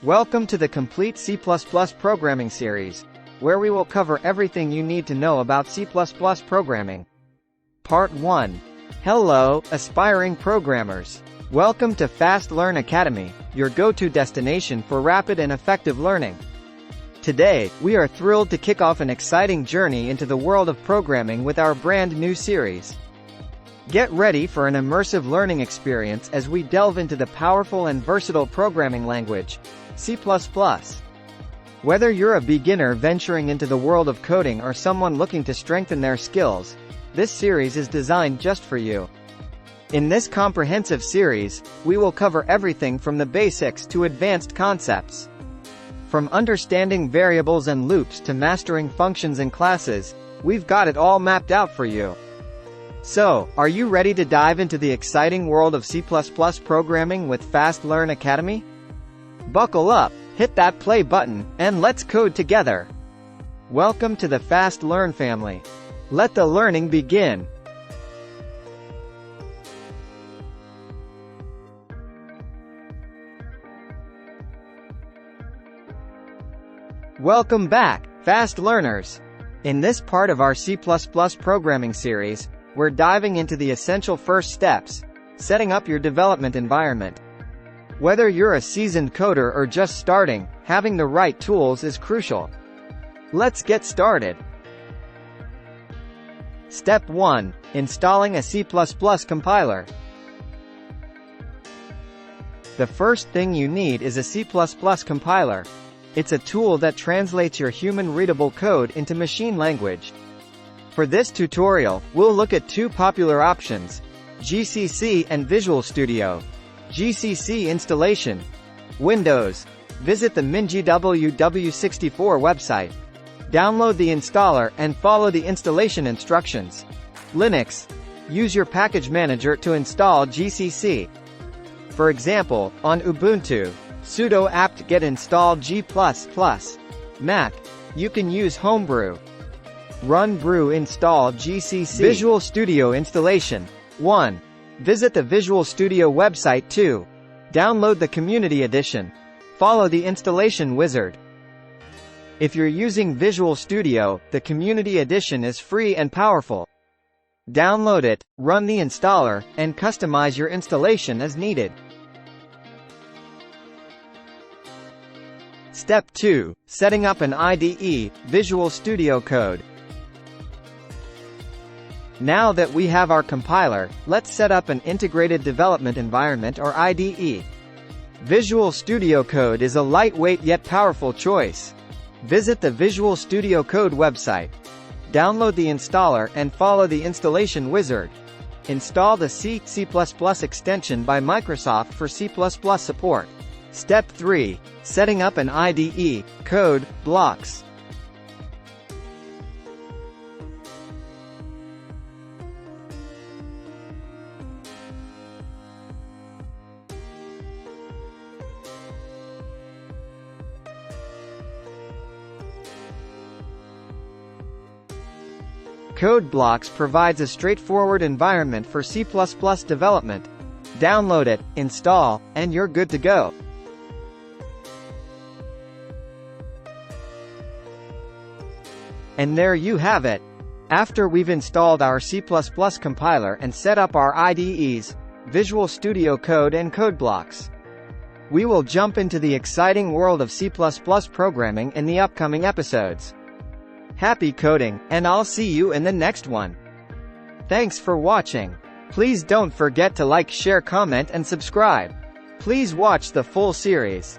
Welcome to the complete C++ programming series, where we will cover everything you need to know about C++ programming. Part 1. Hello, aspiring programmers. Welcome to Fast Learn Academy, your go-to destination for rapid and effective learning. Today, we are thrilled to kick off an exciting journey into the world of programming with our brand new series. Get ready for an immersive learning experience as we delve into the powerful and versatile programming language, C++. Whether you're a beginner venturing into the world of coding or someone looking to strengthen their skills, this series is designed just for you. In this comprehensive series, we will cover everything from the basics to advanced concepts. From understanding variables and loops to mastering functions and classes, we've got it all mapped out for you. So, are you ready to dive into the exciting world of C++ programming with Fast Learn Academy? Buckle up, hit that play button, and let's code together. Welcome to the Fast Learn family. Let the learning begin. Welcome back, fast learners. In this part of our C++ programming series, we're diving into the essential first steps, setting up your development environment. Whether you're a seasoned coder or just starting, having the right tools is crucial. Let's get started. Step 1. Installing a C++ compiler. The first thing you need is a C++ compiler. It's a tool that translates your human-readable code into machine language. For this tutorial, we'll look at two popular options, GCC and Visual Studio. GCC installation. Windows. Visit the MinGWW64 website. Download the installer and follow the installation instructions. Linux. Use your package manager to install GCC. For example, on Ubuntu, sudo apt-get install g++. Mac. You can use Homebrew. Run brew install GCC. Visual Studio installation. 1. Visit the Visual Studio website. 2. Download the Community Edition. Follow the installation wizard. If you're using Visual Studio, the Community Edition is free and powerful. Download it, run the installer, and customize your installation as needed. Step 2. Setting up an IDE, Visual Studio Code. Now that we have our compiler, let's set up an integrated development environment or IDE. Visual Studio Code is a lightweight yet powerful choice. Visit the Visual Studio Code website. Download the installer and follow the installation wizard. Install the C++ extension by Microsoft for C++ support. Step 3. Setting up an IDE, code, blocks. Code Blocks provides a straightforward environment for C++ development. Download it, install, and you're good to go. And there you have it. After we've installed our C++ compiler and set up our IDEs, Visual Studio Code and Code Blocks, we will jump into the exciting world of C++ programming in the upcoming episodes. Happy coding, and I'll see you in the next one. Thanks for watching. Please don't forget to like, share, comment, and subscribe. Please watch the full series.